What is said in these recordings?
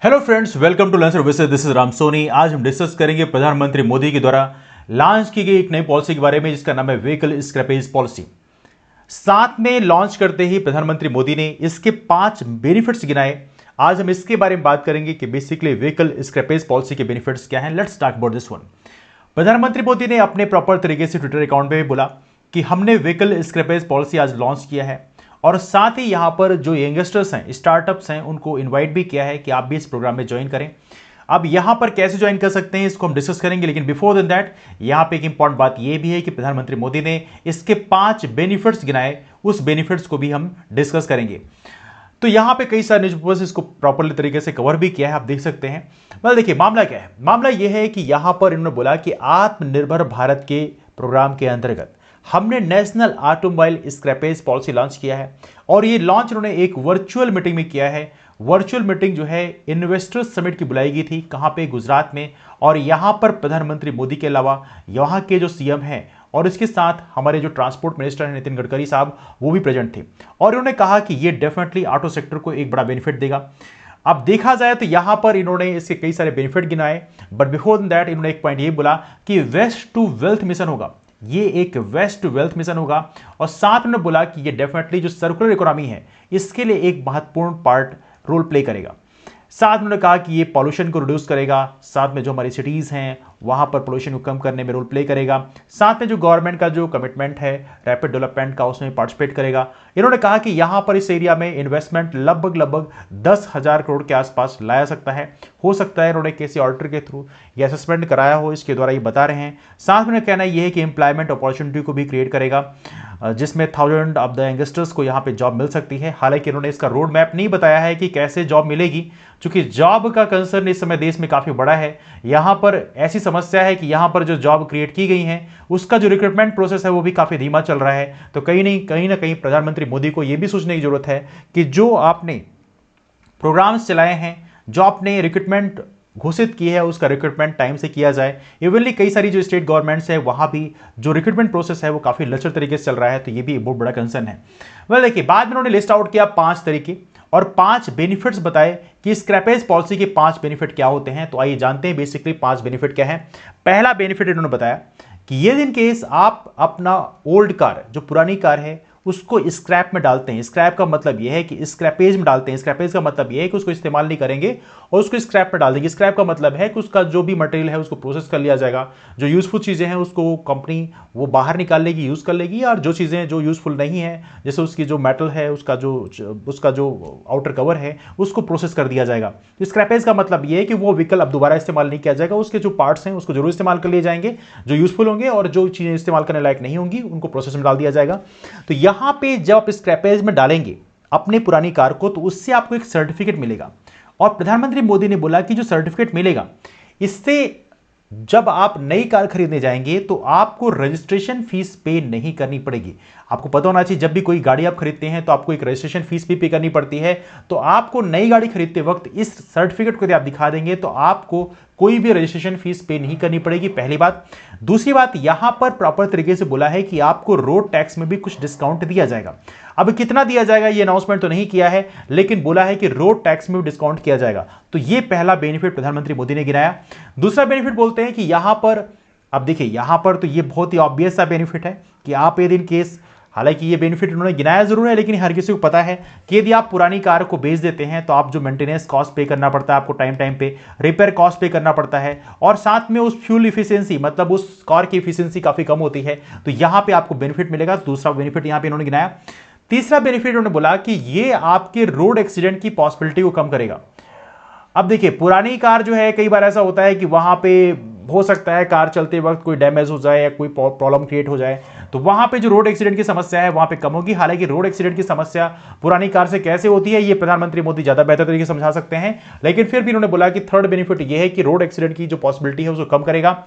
Hello friends, welcome to learn services. This is Ram Soni. आज हम discuss करेंगे प्रधानमंत्री मोदी के द्वारा लॉन्च की गई एक नई पॉलिसी के बारे में, जिसका नाम है व्हीकल स्क्रैपेज पॉलिसी। साथ में लॉन्च करते ही प्रधानमंत्री मोदी ने इसके 5 बेनिफिट्स गिनाए। आज हम इसके बारे में बात करेंगे कि बेसिकली व्हीकल स्क्रैपेज पॉलिसी के बेनिफिट्स क्या हैं। Let's talk about this one. प्रधानमंत्री मोदी ने अपने प्रॉपर तरीके से ट्विटर अकाउंट पे भी बोला कि हमने व्हीकल स्क्रैपेज पॉलिसी आज लॉन्च किया है, और साथ ही यहां पर जो यंगस्टर्स हैं, स्टार्टअप्स हैं, उनको इनवाइट भी किया है कि आप भी इस प्रोग्राम में ज्वाइन करें। अब यहां पर कैसे ज्वाइन कर सकते हैं इसको हम डिस्कस करेंगे, लेकिन बिफोर देन दैट यहां पे एक इंपॉर्टेंट बात यह भी है कि प्रधानमंत्री मोदी ने इसके 5 बेनिफिट्स गिनाए, उस बेनिफिट्स को भी हम डिस्कस करेंगे। तो यहां पे कई सारे न्यूज पेपर्स इसको प्रॉपरली तरीके से कवर भी किया है, आप देख सकते हैं। मतलब देखिए मामला क्या है। मामला यह है कि यहां पर इन्होंने बोला कि आत्मनिर्भर भारत के प्रोग्राम के अंतर्गत हमने national automobile scrappage policy launch किया है, और ये लॉन्च उन्होंने एक वर्चुअल मीटिंग में किया है। वर्चुअल मीटिंग जो है इन्वेस्टर्स समिट की बुलाई गई थी, कहां पे, गुजरात में। और यहां पर प्रधानमंत्री मोदी के अलावा यहां के जो सीएम हैं और इसके साथ हमारे जो ट्रांसपोर्ट मिनिस्टर हैं नितिन गडकरी साहब, वो भी प्रेजेंट थे। और उन्होंने कहा कि ये डेफिनेटली ऑटो सेक्टर को एक बड़ा बेनिफिट देगा। अब देखा जाए तो यहां पर इन्होंने इसके कई सारे बेनिफिट गिनाए, बट बिफोर दैट इन्होंने एक पॉइंट ये बोला कि वेस्ट टू वेल्थ मिशन होगा। ये एक वेस्ट टू वेल्थ मिशन होगा, और साथ में बोला कि ये डेफिनेटली जो सर्कुलर इकोनॉमी है इसके लिए एक महत्वपूर्ण पार्ट रोल प्ले करेगा। साथ में उन्होंने कहा कि ये पॉल्यूशन को रिड्यूस करेगा, साथ में जो हमारी सिटीज हैं वहां पर पॉल्यूशन को कम करने में रोल प्ले करेगा। साथ में जो गवर्नमेंट का जो कमिटमेंट है रैपिड डेवलपमेंट का, उसमें पार्टिसिपेट करेगा। इन्होंने कहा कि यहां पर इस एरिया में इन्वेस्टमेंट लगभग 10,000 करोड़ के आसपास लाया सकता है। हो सकता है इन्होंने किसी ऑडिटर के थ्रू ये असेसमेंट कराया हो, इसके द्वारा ये बता रहे हैं। साथ में कहना यह है कि एम्प्लॉयमेंट अपॉर्चुनिटी को भी क्रिएट करेगा, जिसमें 1000 ऑफ द यंगस्टर्स को यहां पे जॉब मिल सकती है। हालांकि इन्होंने इसका रोड मैप नहीं बताया है कि कैसे जॉब मिलेगी, क्योंकि जॉब का कंसर्न इस समय देश में काफी बड़ा है। यहां पर ऐसी समस्या है कि यहां पर जो जॉब क्रिएट की गई है उसका जो रिक्रूटमेंट प्रोसेस है वो भी काफी धीमा चल रहा है। तो कहीं ना कहीं प्रधानमंत्री मोदी को यह भी सोचने की जरूरत है कि जो आपने प्रोग्राम्स चलाए हैं, जो आपने रिक्रूटमेंट घोषित की है, उसका रिक्रूटमेंट टाइम से किया जाए। इवनली कई सारी जो स्टेट गवर्नमेंट्स है वहां भी जो रिक्रूटमेंट प्रोसेस है वो काफी लचर तरीके से चल रहा है, तो ये भी बहुत बड़ा कंसर्न है। वेल देखिए, बाद में उन्होंने लिस्ट आउट किया 5 तरीके और 5 बेनिफिट्स बताए कि स्क्रैपेज पॉलिसी के 5 बेनिफिट क्या होते हैं। तो आइए जानते हैं बेसिकली 5 बेनिफिट क्या है। पहला बेनिफिट इन्होंने बताया कि ये इन केस आप अपना ओल्ड कार, जो पुरानी कार है, उसको स्क्रैप में डालते हैं। स्क्रैप का मतलब यह है कि स्क्रैपेज में डालते हैं। स्क्रैपेज का मतलब यह है कि उसको इस्तेमाल नहीं करेंगे और उसको स्क्रैप में डाल देंगे। स्क्रैप का मतलब है कि उसका जो भी मटेरियल है उसको प्रोसेस कर लिया जाएगा। जो यूजफुल चीजें हैं उसको कंपनी वो बाहर निकाल लेगी, यूज कर लेगी, और जो चीजें जो यूजफुल नहीं है, जैसे उसकी जो मेटल है, उसका जो आउटर कवर है, उसको प्रोसेस कर दिया जाएगा। तो स्क्रैपेज का मतलब यह है कि वो व्हीकल अब दोबारा इस्तेमाल नहीं किया जाएगा। उसके जो पार्ट्स हैं उसको जरूर इस्तेमाल कर लिए जाएंगे, जो यूजफुल होंगे, और जो चीजें इस्तेमाल करने लायक नहीं होंगी उनको प्रोसेस में डाल दिया जाएगा। तो यहां पे जब आप स्क्रैपेज में डालेंगे अपनी पुरानी कार को, तो उससे आपको एक सर्टिफिकेट मिलेगा। और प्रधानमंत्री मोदी ने बोला कि जो सर्टिफिकेट मिलेगा, इससे जब आप नई कार खरीदने जाएंगे तो आपको रजिस्ट्रेशन फीस पे नहीं करनी पड़ेगी। आपको पता होना चाहिए, जब भी कोई गाड़ी आप खरीदते हैं तो आपको एक रजिस्ट्रेशन फीस भी पे करनी पड़ती है। तो आपको नई गाड़ी खरीदते वक्त इस सर्टिफिकेट को यदि आप दिखा देंगे तो आपको कोई भी रजिस्ट्रेशन फीस पे नहीं करनी पड़ेगी, पहली बात। दूसरी बात, यहां पर प्रॉपर तरीके से बोला है कि आपको रोड टैक्स में भी कुछ डिस्काउंट दिया जाएगा। अब कितना दिया जाएगा ये अनाउंसमेंट तो नहीं किया है, लेकिन बोला है कि रोड टैक्स में भी डिस्काउंट किया जाएगा। तो ये पहला बेनिफिट प्रधानमंत्री मोदी ने गिनाया। दूसरा बेनिफिट बोलते हैं कि यहां पर, अब देखिए यहां पर तो ये बहुत ही ऑब्वियस सा बेनिफिट है कि आप ये दिन केस, हालांकि ये बेनिफिट उन्होंने गिनाया जरूर है, लेकिन हर किसी को पता है कि यदि आप पुरानी कार को बेच देते हैं तो आप जो मेंटेनेंस कॉस्ट पे करना पड़ता है, आपको टाइम टाइम पे रिपेयर कॉस्ट पे करना पड़ता है, और साथ में उस फ्यूल इफिशियंसी, मतलब उस कार की इफिशियंसी काफी कम होती है। तो यहां पे आपको बेनिफिट मिलेगा। दूसरा बेनिफिट यहां पे इन्होंने गिनाया। तीसरा बेनिफिट उन्होंने बोला कि ये आपके रोड एक्सीडेंट की पॉसिबिलिटी को कम करेगा। अब देखिए, पुरानी कार जो है, कई बार ऐसा होता है कि वहां पे हो सकता है कार चलते वक्त कोई डैमेज हो जाए या कोई प्रॉब्लम क्रिएट हो जाए, तो वहां पे जो रोड एक्सीडेंट की समस्या है वहां पे कम होगी। हालांकि रोड एक्सीडेंट की समस्या पुरानी कार से कैसे होती है ये प्रधानमंत्री मोदी ज्यादा बेहतर तरीके से समझा सकते हैं, लेकिन फिर भी उन्होंने बोला कि थर्ड बेनिफिट ये है कि रोड एक्सीडेंट की जो पॉसिबिलिटी है उसको कम करेगा।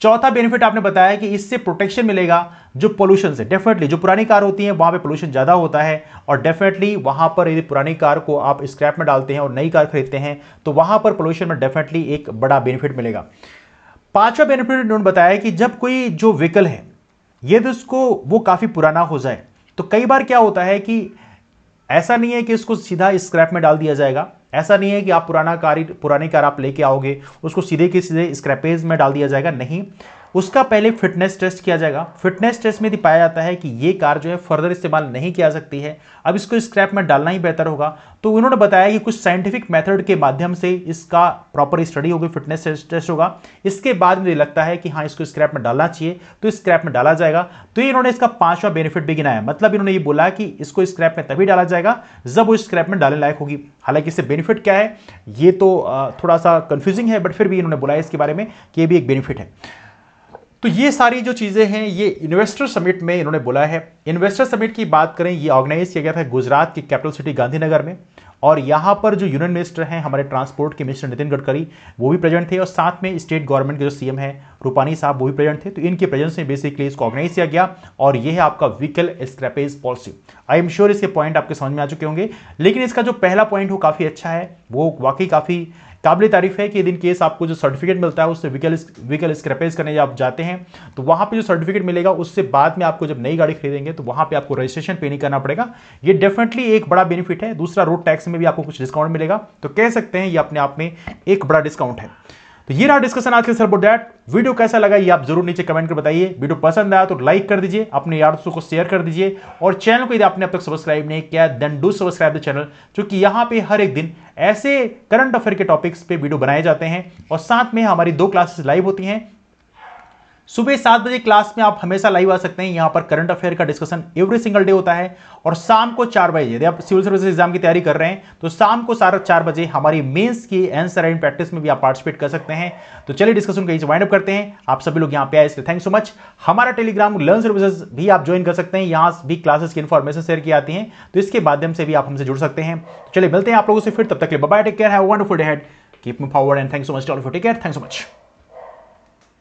चौथा बेनिफिट आपने बताया कि इससे प्रोटेक्शन मिलेगा जो पोल्यूशन से। डेफिनेटली जो पुरानी कार होती है वहां पे पोल्यूशन ज्यादा होता है, और डेफिनेटली वहां पर यदि पुरानी कार को आप स्क्रैप में डालते हैं और नई कार खरीदते हैं तो वहां पर पोल्यूशन में डेफिनेटली एक बड़ा बेनिफिट मिलेगा। पांचवा बेनिफिट उन्होंने बताया कि जब कोई जो व्हीकल है यदि उसको वो काफी पुराना हो जाए, तो कई बार क्या होता है कि ऐसा नहीं है कि इसको सीधा स्क्रैप में डाल दिया जाएगा, ऐसा नहीं है कि आप पुरानी कार आप लेके आओगे उसको सीधे के सीधे स्क्रैपेज में डाल दिया जाएगा, नहीं, उसका पहले फिटनेस टेस्ट किया जाएगा। फिटनेस टेस्ट में पाया जाता है कि ये कार जो है फर्दर इस्तेमाल नहीं किया सकती है, अब इसको स्क्रैप में डालना ही बेहतर होगा। तो उन्होंने बताया कि कुछ साइंटिफिक मेथड के माध्यम से इसका प्रॉपर स्टडी होगी, फिटनेस टेस्ट होगा, इसके बाद मुझे लगता है कि हाँ इसको स्क्रैप में डालना चाहिए, तो स्क्रैप में डाला जाएगा। तो ये इन्होंने इसका 5वां बेनिफिट भी गिनाया, मतलब इन्होंने ये बोला कि इसको स्क्रैप में तभी डाला जाएगा जब वो स्क्रैप में डालने लायक होगी। हालांकि इससे बेनिफिट क्या है ये तो थोड़ा सा कंफ्यूजिंग है, बट फिर भी इन्होंने बोला है इसके बारे में कि ये भी एक बेनिफिट है। तो ये सारी जो चीजें हैं ये इन्वेस्टर समिट में इन्होंने बोला है। इन्वेस्टर समिट की बात करें, ये ऑर्गेनाइज किया गया था गुजरात की कैपिटल सिटी गांधीनगर में, और यहां पर जो यूनियन मिनिस्टर हैं हमारे ट्रांसपोर्ट के मिनिस्टर नितिन गडकरी वो भी प्रेजेंट थे, और साथ में स्टेट गवर्नमेंट के जो सीएम है रूपानी साहब वो भी प्रेजेंट थे। तो इनके प्रेजेंस में बेसिकली इसको ऑर्गेनाइज किया गया, और ये है आपका vehicle scrappage policy. I am sure इसके पॉइंट आपके समझ में आ चुके होंगे, लेकिन इसका जो पहला पॉइंट वो काफी अच्छा है, वो वाकई काफी काबिल तारीफ है कि इन केस आपको जो सर्टिफिकेट मिलता है उससे व्हीकल स्क्रैपेज करने जब आप जाते हैं तो वहां पे जो सर्टिफिकेट मिलेगा उससे बाद में आपको जब नई गाड़ी खरीदेंगे तो वहां पे आपको रजिस्ट्रेशन पे नहीं करना पड़ेगा। ये डेफिनेटली एक बड़ा बेनिफिट है। दूसरा, रोड टैक्स में भी आपको कुछ डिस्काउंट मिलेगा, तो कह सकते हैं ये अपने आप में एक बड़ा डिस्काउंट है। तो ये रहा डिस्कशन आज के सर अबाउट दैट। वीडियो कैसा लगा ये आप जरूर नीचे कमेंट कर बताइए। वीडियो पसंद आया तो लाइक कर दीजिए, अपने यार दोस्तों को शेयर कर दीजिए, और चैनल को यदि आपने अब तक सब्सक्राइब नहीं किया then do subscribe the channel, क्योंकि यहां पे हर एक दिन ऐसे करंट अफेयर के टॉपिक्स पे वीडियो बनाए जाते हैं, और साथ में हमारी 2 क्लासेस लाइव होती हैं। सुबह 7 बजे क्लास में आप हमेशा लाइव आ सकते हैं, यहां पर करंट अफेयर का डिस्कशन एवरी सिंगल डे होता है। और शाम को 4 बजे यदि आप सिविल सर्विस एग्जाम की तैयारी कर रहे हैं तो शाम को 4 बजे हमारी मेंस की आंसर राइटिंग प्रैक्टिस में भी आप पार्टिसिपेट कर सकते हैं। तो चलिए डिस्कशन कहीं से वाइंड अप करते हैं। आप सभी लोग यहां पे आए इसके थैंक सो मच। हमारा टेलीग्राम लर्न सर्विसेज भी आप ज्वाइन कर सकते हैं, यहां भी क्लासेस की इंफॉर्मेशन शेयर की आती है, तो इसके माध्यम से भी आप हमसे जुड़ सकते हैं। चलिए मिलते हैं आप लोगों से फिर, तब तक के लिए bye bye, take care, have a wonderful day ahead, keep moving forward and thanks so much all for take care, thanks so much.